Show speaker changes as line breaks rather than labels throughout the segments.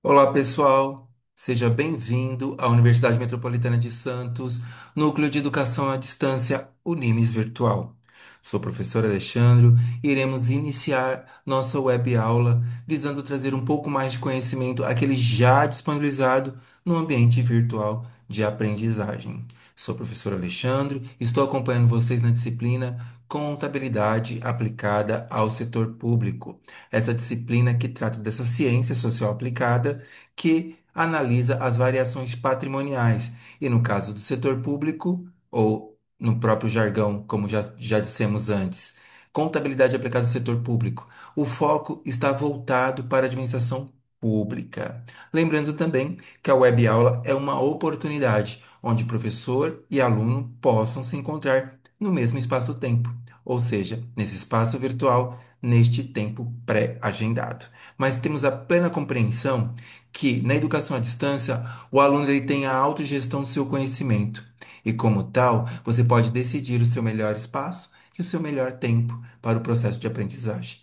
Olá, pessoal. Seja bem-vindo à Universidade Metropolitana de Santos, Núcleo de Educação à Distância Unimes Virtual. Sou o professor Alexandre e iremos iniciar nossa web aula visando trazer um pouco mais de conhecimento àquele já disponibilizado no ambiente virtual de aprendizagem. Sou o professor Alexandre e estou acompanhando vocês na disciplina Contabilidade aplicada ao setor público. Essa disciplina que trata dessa ciência social aplicada que analisa as variações patrimoniais. E no caso do setor público, ou no próprio jargão, como já dissemos antes, contabilidade aplicada ao setor público, o foco está voltado para a administração pública. Lembrando também que a web aula é uma oportunidade onde professor e aluno possam se encontrar no mesmo espaço-tempo, ou seja, nesse espaço virtual, neste tempo pré-agendado. Mas temos a plena compreensão que, na educação à distância, o aluno ele tem a autogestão do seu conhecimento. E, como tal, você pode decidir o seu melhor espaço e o seu melhor tempo para o processo de aprendizagem.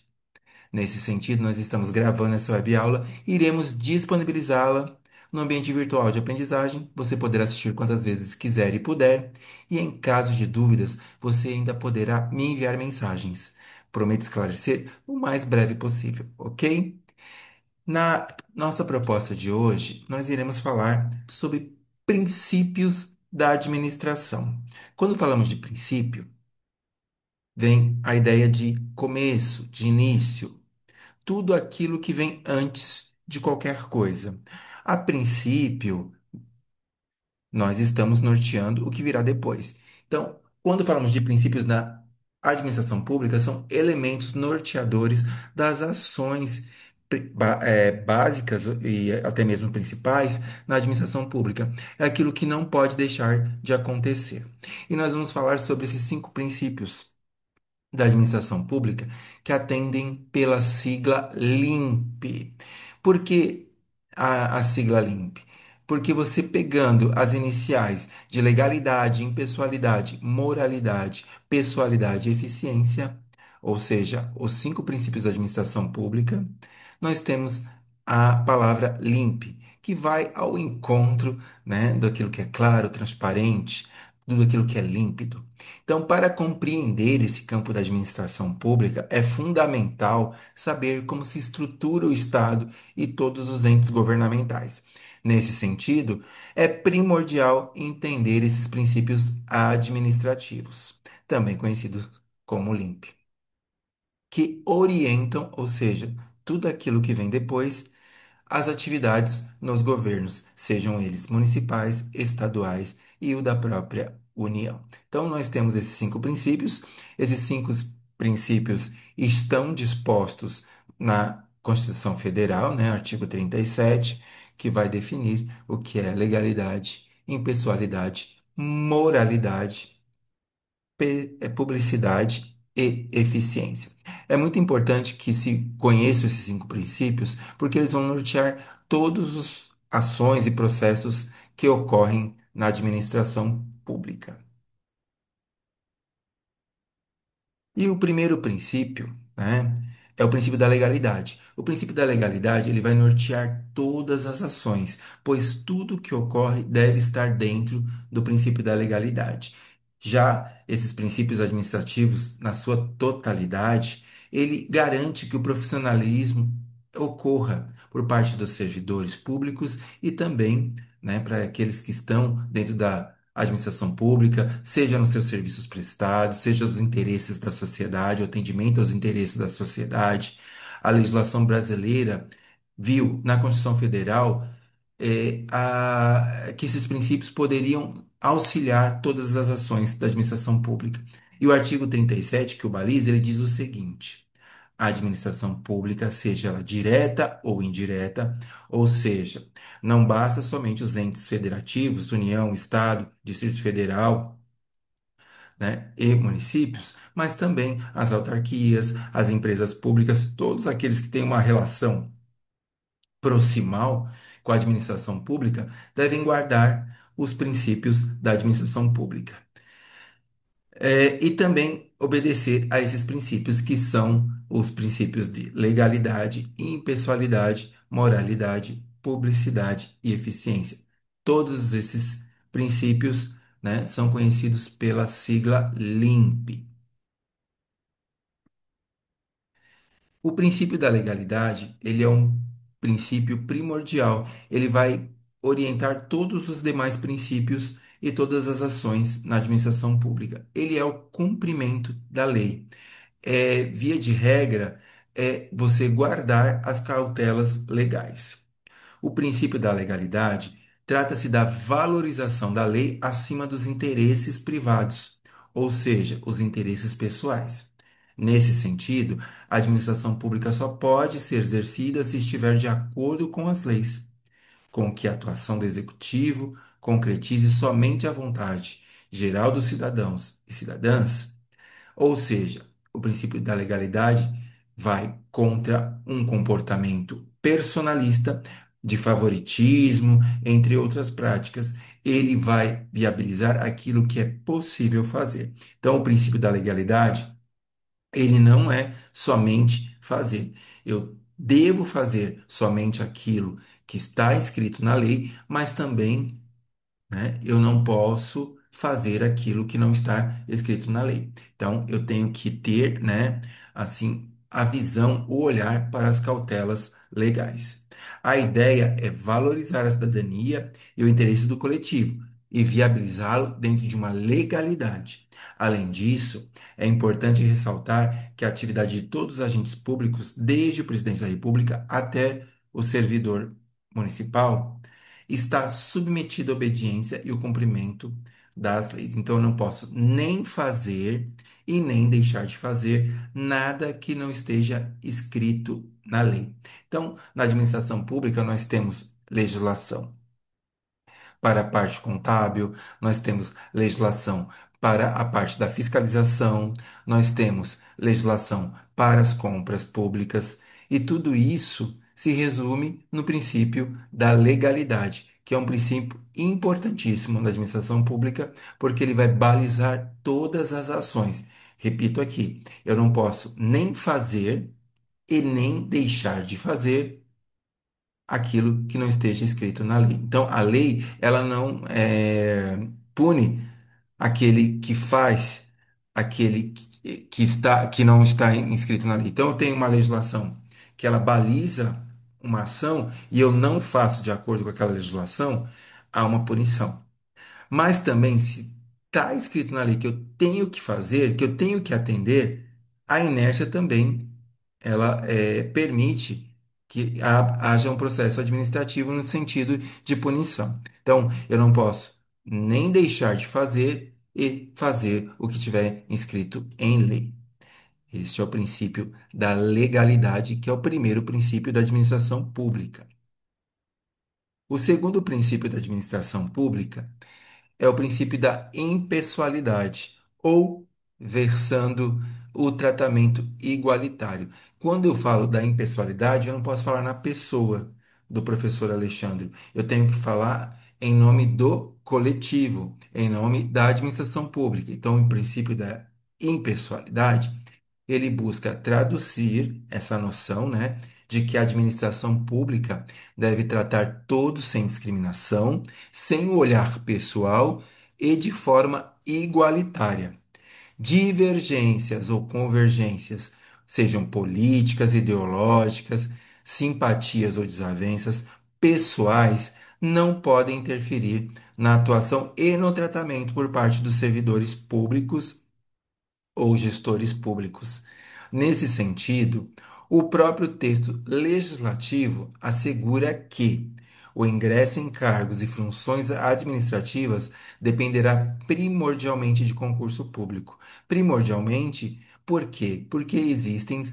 Nesse sentido, nós estamos gravando essa web aula e iremos disponibilizá-la no ambiente virtual de aprendizagem. Você poderá assistir quantas vezes quiser e puder, e em caso de dúvidas, você ainda poderá me enviar mensagens. Prometo esclarecer o mais breve possível, ok? Na nossa proposta de hoje, nós iremos falar sobre princípios da administração. Quando falamos de princípio, vem a ideia de começo, de início, tudo aquilo que vem antes de qualquer coisa. A princípio, nós estamos norteando o que virá depois. Então, quando falamos de princípios na administração pública, são elementos norteadores das ações básicas e até mesmo principais na administração pública. É aquilo que não pode deixar de acontecer. E nós vamos falar sobre esses cinco princípios da administração pública que atendem pela sigla LIMP. Por que a sigla LIMP? Porque você pegando as iniciais de legalidade, impessoalidade, moralidade, pessoalidade e eficiência, ou seja, os cinco princípios da administração pública, nós temos a palavra LIMP, que vai ao encontro, né, daquilo que é claro, transparente, tudo aquilo que é límpido. Então, para compreender esse campo da administração pública, é fundamental saber como se estrutura o Estado e todos os entes governamentais. Nesse sentido, é primordial entender esses princípios administrativos, também conhecidos como LIMP, que orientam, ou seja, tudo aquilo que vem depois as atividades nos governos, sejam eles municipais, estaduais e o da própria União. Então, nós temos esses cinco princípios. Esses cinco princípios estão dispostos na Constituição Federal, né, artigo 37, que vai definir o que é legalidade, impessoalidade, moralidade publicidade e eficiência. É muito importante que se conheçam esses cinco princípios, porque eles vão nortear todas as ações e processos que ocorrem na administração pública. E o primeiro princípio, né, é o princípio da legalidade. O princípio da legalidade, ele vai nortear todas as ações, pois tudo que ocorre deve estar dentro do princípio da legalidade. Já esses princípios administrativos, na sua totalidade, ele garante que o profissionalismo ocorra por parte dos servidores públicos e também, né, para aqueles que estão dentro da administração pública, seja nos seus serviços prestados, seja os interesses da sociedade, o atendimento aos interesses da sociedade. A legislação brasileira viu na Constituição Federal que esses princípios poderiam auxiliar todas as ações da administração pública. E o artigo 37, que o baliza, ele diz o seguinte: a administração pública, seja ela direta ou indireta, ou seja, não basta somente os entes federativos, União, Estado, Distrito Federal, né, e municípios, mas também as autarquias, as empresas públicas, todos aqueles que têm uma relação proximal com a administração pública, devem guardar os princípios da administração pública. E também obedecer a esses princípios, que são os princípios de legalidade, impessoalidade, moralidade publicidade e eficiência. Todos esses princípios, né, são conhecidos pela sigla LIMP. O princípio da legalidade, ele é um princípio primordial. Ele vai orientar todos os demais princípios e todas as ações na administração pública. Ele é o cumprimento da lei. Via de regra, é você guardar as cautelas legais. O princípio da legalidade trata-se da valorização da lei acima dos interesses privados, ou seja, os interesses pessoais. Nesse sentido, a administração pública só pode ser exercida se estiver de acordo com as leis, com que a atuação do executivo concretize somente a vontade geral dos cidadãos e cidadãs, ou seja, o princípio da legalidade vai contra um comportamento personalista de favoritismo, entre outras práticas. Ele vai viabilizar aquilo que é possível fazer. Então, o princípio da legalidade, ele não é somente fazer. Eu devo fazer somente aquilo que está escrito na lei, mas também, né, eu não posso fazer aquilo que não está escrito na lei. Então, eu tenho que ter, né, assim, a visão, o olhar para as cautelas legais. A ideia é valorizar a cidadania e o interesse do coletivo e viabilizá-lo dentro de uma legalidade. Além disso, é importante ressaltar que a atividade de todos os agentes públicos, desde o presidente da República até o servidor municipal, está submetido à obediência e o cumprimento das leis. Então, eu não posso nem fazer e nem deixar de fazer nada que não esteja escrito na lei. Então, na administração pública, nós temos legislação para a parte contábil, nós temos legislação para a parte da fiscalização, nós temos legislação para as compras públicas, e tudo isso se resume no princípio da legalidade, que é um princípio importantíssimo na administração pública, porque ele vai balizar todas as ações. Repito aqui, eu não posso nem fazer e nem deixar de fazer aquilo que não esteja escrito na lei. Então, a lei, ela não pune aquele que faz aquele que não está inscrito na lei. Então, eu tenho uma legislação que ela baliza uma ação e eu não faço de acordo com aquela legislação, há uma punição. Mas também, se está escrito na lei que eu tenho que fazer, que eu tenho que atender, a inércia também ela permite que haja um processo administrativo no sentido de punição. Então, eu não posso nem deixar de fazer e fazer o que tiver inscrito em lei. Este é o princípio da legalidade, que é o primeiro princípio da administração pública. O segundo princípio da administração pública é o princípio da impessoalidade, ou versando o tratamento igualitário. Quando eu falo da impessoalidade, eu não posso falar na pessoa do professor Alexandre. Eu tenho que falar em nome do coletivo, em nome da administração pública. Então, o princípio da impessoalidade ele busca traduzir essa noção, né, de que a administração pública deve tratar todos sem discriminação, sem o olhar pessoal e de forma igualitária. Divergências ou convergências, sejam políticas, ideológicas, simpatias ou desavenças pessoais, não podem interferir na atuação e no tratamento por parte dos servidores públicos ou gestores públicos. Nesse sentido, o próprio texto legislativo assegura que o ingresso em cargos e funções administrativas dependerá primordialmente de concurso público. Primordialmente, por quê? Porque existem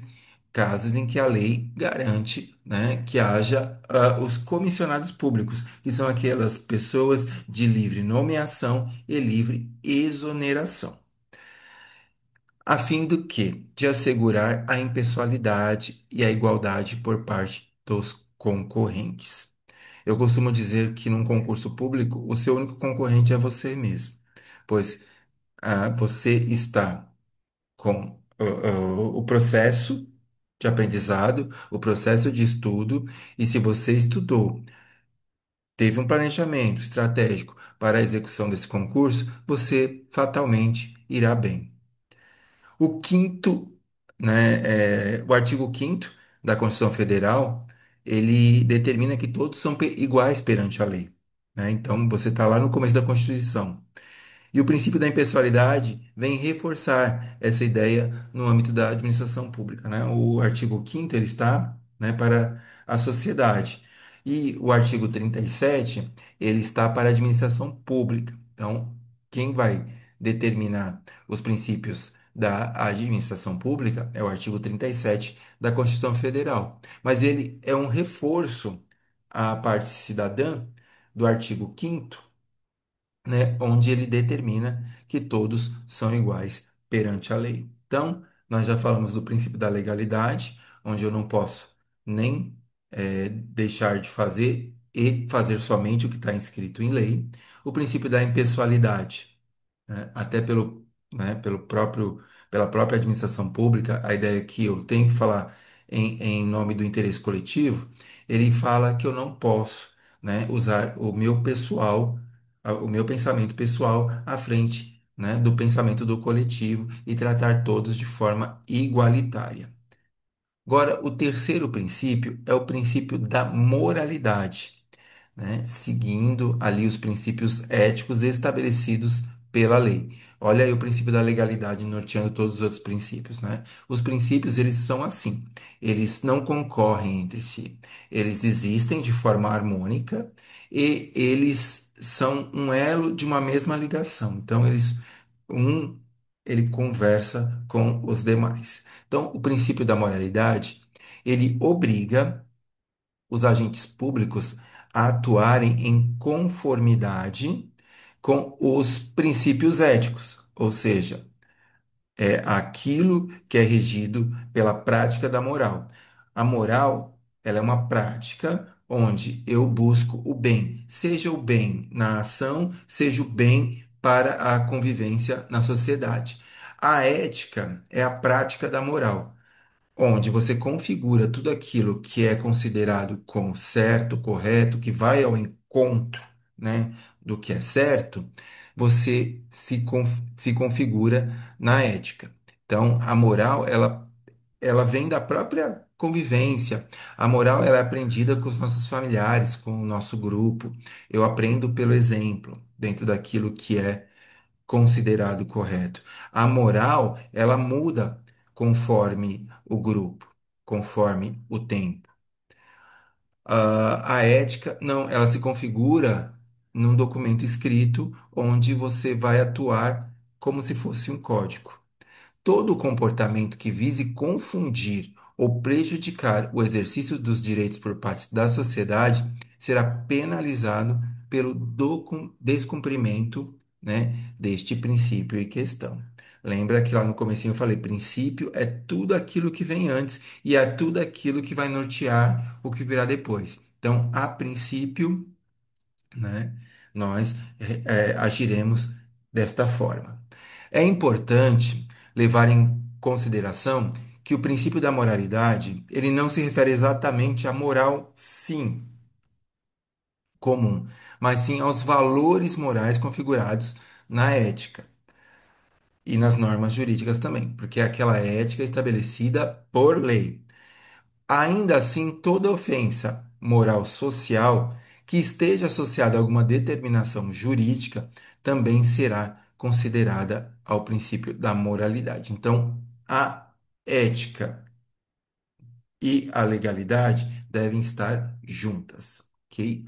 casos em que a lei garante, né, que haja os comissionados públicos, que são aquelas pessoas de livre nomeação e livre exoneração a fim do quê? De assegurar a impessoalidade e a igualdade por parte dos concorrentes. Eu costumo dizer que num concurso público, o seu único concorrente é você mesmo, pois você está com o processo de aprendizado, o processo de estudo, e se você estudou teve um planejamento estratégico para a execução desse concurso, você fatalmente irá bem. O quinto, o artigo quinto da Constituição Federal, ele determina que todos são iguais perante a lei, né? Então, você está lá no começo da Constituição. E o princípio da impessoalidade vem reforçar essa ideia no âmbito da administração pública, né? O artigo 5º ele está, né, para a sociedade. E o artigo 37 ele está para a administração pública. Então, quem vai determinar os princípios da administração pública é o artigo 37 da Constituição Federal. Mas ele é um reforço à parte cidadã do artigo 5º, né, onde ele determina que todos são iguais perante a lei. Então, nós já falamos do princípio da legalidade, onde eu não posso nem deixar de fazer e fazer somente o que está inscrito em lei. O princípio da impessoalidade, né, até pelo pela própria administração pública, a ideia é que eu tenho que falar em nome do interesse coletivo, ele fala que eu não posso, né, usar o meu pessoal, o meu pensamento pessoal à frente, né, do pensamento do coletivo e tratar todos de forma igualitária. Agora, o terceiro princípio é o princípio da moralidade, né? Seguindo ali os princípios éticos estabelecidos pela lei. Olha aí o princípio da legalidade norteando todos os outros princípios, né? Os princípios, eles são assim, eles não concorrem entre si, eles existem de forma harmônica e eles são um elo de uma mesma ligação. Então, um, ele conversa com os demais. Então, o princípio da moralidade, ele obriga os agentes públicos a atuarem em conformidade com os princípios éticos, ou seja, é aquilo que é regido pela prática da moral. A moral, ela é uma prática onde eu busco o bem, seja o bem na ação, seja o bem para a convivência na sociedade. A ética é a prática da moral, onde você configura tudo aquilo que é considerado como certo, correto, que vai ao encontro, né, do que é certo, você se configura na ética. Então, a moral, ela vem da própria convivência. A moral, ela é aprendida com os nossos familiares, com o nosso grupo. Eu aprendo pelo exemplo, dentro daquilo que é considerado correto. A moral, ela muda conforme o grupo, conforme o tempo. A ética, não, ela se configura num documento escrito onde você vai atuar como se fosse um código. Todo comportamento que vise confundir ou prejudicar o exercício dos direitos por parte da sociedade será penalizado pelo descumprimento, né, deste princípio em questão. Lembra que lá no comecinho eu falei, princípio é tudo aquilo que vem antes e é tudo aquilo que vai nortear o que virá depois. Então, a princípio, né, nós agiremos desta forma. É importante levar em consideração que o princípio da moralidade, ele não se refere exatamente à moral, sim, comum, mas sim aos valores morais configurados na ética e nas normas jurídicas também, porque é aquela ética estabelecida por lei. Ainda assim, toda ofensa moral social que esteja associada a alguma determinação jurídica também será considerada ao princípio da moralidade. Então, a ética e a legalidade devem estar juntas, ok?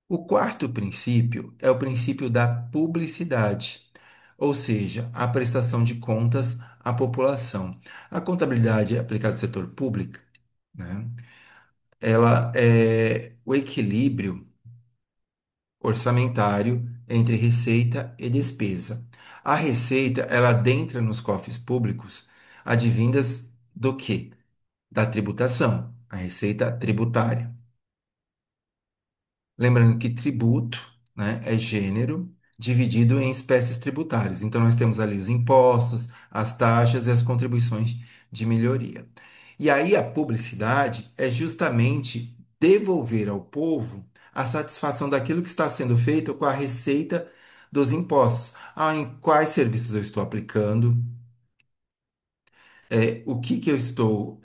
O quarto princípio é o princípio da publicidade, ou seja, a prestação de contas à população. A contabilidade aplicada ao setor público, né? Ela é o equilíbrio orçamentário entre receita e despesa. A receita, ela adentra nos cofres públicos advindas do quê? Da tributação, a receita tributária. Lembrando que tributo, né, é gênero dividido em espécies tributárias. Então, nós temos ali os impostos, as taxas e as contribuições de melhoria. E aí, a publicidade é justamente devolver ao povo a satisfação daquilo que está sendo feito com a receita dos impostos. Ah, em quais serviços eu estou aplicando, o que que eu estou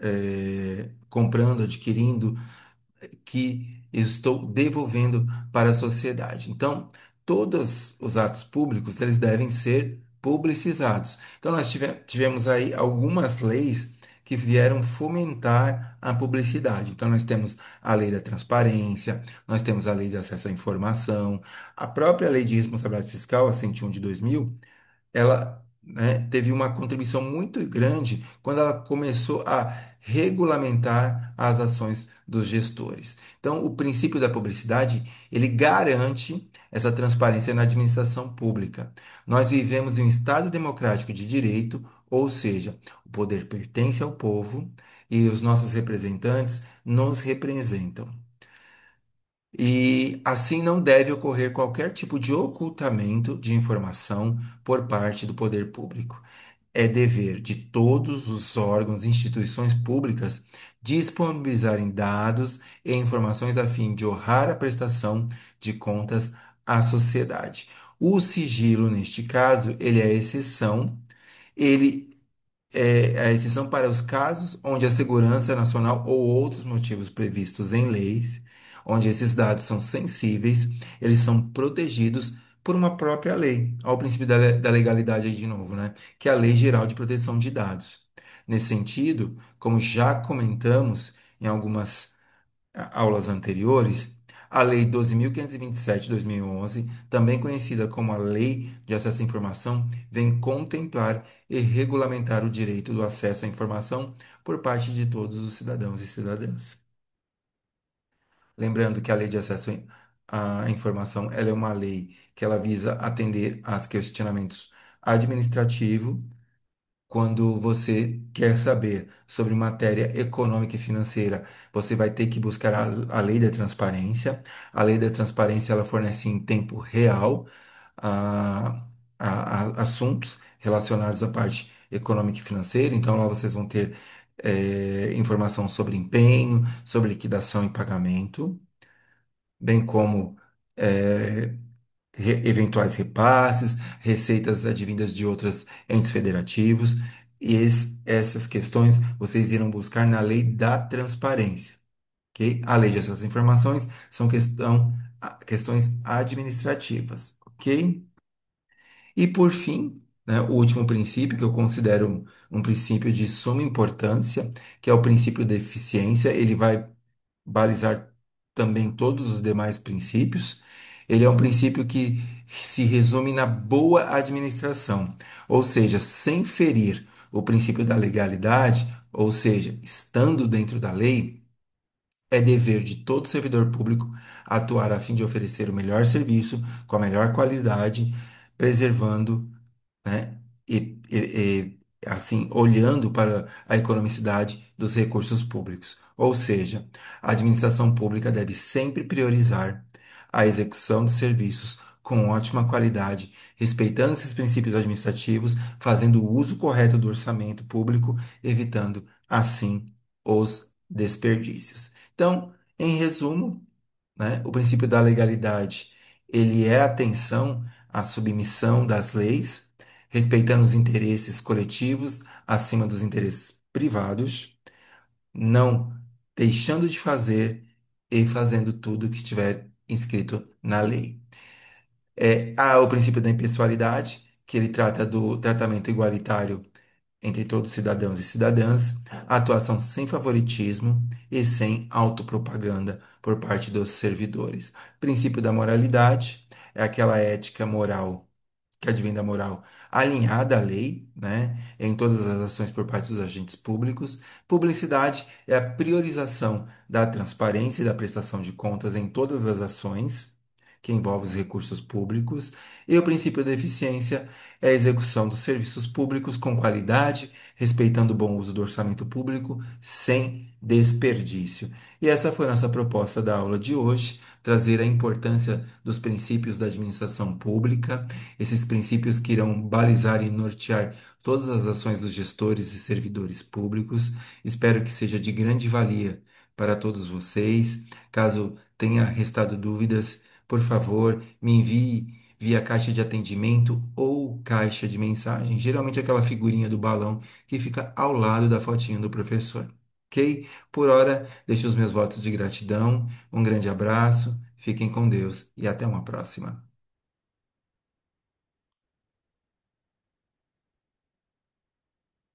comprando, adquirindo, que eu estou devolvendo para a sociedade. Então, todos os atos públicos, eles devem ser publicizados. Então, nós tivemos aí algumas leis que vieram fomentar a publicidade. Então, nós temos a lei da transparência, nós temos a lei de acesso à informação, a própria lei de responsabilidade fiscal, a 101 de 2000, ela, né, teve uma contribuição muito grande quando ela começou a regulamentar as ações dos gestores. Então, o princípio da publicidade, ele garante essa transparência na administração pública. Nós vivemos em um Estado democrático de direito, ou seja, o poder pertence ao povo e os nossos representantes nos representam. E assim não deve ocorrer qualquer tipo de ocultamento de informação por parte do poder público. É dever de todos os órgãos e instituições públicas disponibilizarem dados e informações a fim de honrar a prestação de contas à sociedade. O sigilo, neste caso, ele é exceção. Ele a exceção para os casos onde a segurança nacional ou outros motivos previstos em leis, onde esses dados são sensíveis, eles são protegidos por uma própria lei, ao princípio da legalidade aí de novo, né? Que é a Lei Geral de Proteção de Dados. Nesse sentido, como já comentamos em algumas aulas anteriores, a Lei 12.527 de 2011, também conhecida como a Lei de Acesso à Informação, vem contemplar e regulamentar o direito do acesso à informação por parte de todos os cidadãos e cidadãs. Lembrando que a Lei de Acesso à Informação, ela é uma lei que ela visa atender aos questionamentos administrativos quando você quer saber sobre matéria econômica e financeira, você vai ter que buscar a lei da transparência. A lei da transparência ela fornece em tempo real a, assuntos relacionados à parte econômica e financeira. Então, lá vocês vão ter informação sobre empenho, sobre liquidação e pagamento, bem como eh, eventuais repasses, receitas advindas de outros entes federativos. E essas questões vocês irão buscar na lei da transparência, ok? A lei de acesso às informações são questões administrativas, ok? E por fim, né, o último princípio que eu considero um princípio de suma importância, que é o princípio da eficiência, ele vai balizar também todos os demais princípios. Ele é um princípio que se resume na boa administração, ou seja, sem ferir o princípio da legalidade, ou seja, estando dentro da lei, é dever de todo servidor público atuar a fim de oferecer o melhor serviço, com a melhor qualidade, preservando, né? Assim, olhando para a economicidade dos recursos públicos. Ou seja, a administração pública deve sempre priorizar a execução de serviços com ótima qualidade, respeitando esses princípios administrativos, fazendo o uso correto do orçamento público, evitando, assim, os desperdícios. Então, em resumo, né, o princípio da legalidade, ele é a atenção à submissão das leis, respeitando os interesses coletivos acima dos interesses privados, não deixando de fazer e fazendo tudo o que estiver inscrito na lei. Há o princípio da impessoalidade, que ele trata do tratamento igualitário entre todos os cidadãos e cidadãs, atuação sem favoritismo e sem autopropaganda por parte dos servidores. Princípio da moralidade é aquela ética moral que advém da moral alinhada à lei, né, em todas as ações por parte dos agentes públicos. Publicidade é a priorização da transparência e da prestação de contas em todas as ações que envolvem os recursos públicos. E o princípio da eficiência é a execução dos serviços públicos com qualidade, respeitando o bom uso do orçamento público, sem desperdício. E essa foi a nossa proposta da aula de hoje, trazer a importância dos princípios da administração pública, esses princípios que irão balizar e nortear todas as ações dos gestores e servidores públicos. Espero que seja de grande valia para todos vocês. Caso tenha restado dúvidas, por favor, me envie via caixa de atendimento ou caixa de mensagem, geralmente aquela figurinha do balão que fica ao lado da fotinha do professor. Ok? Por hora, deixo os meus votos de gratidão. Um grande abraço, fiquem com Deus e até uma próxima.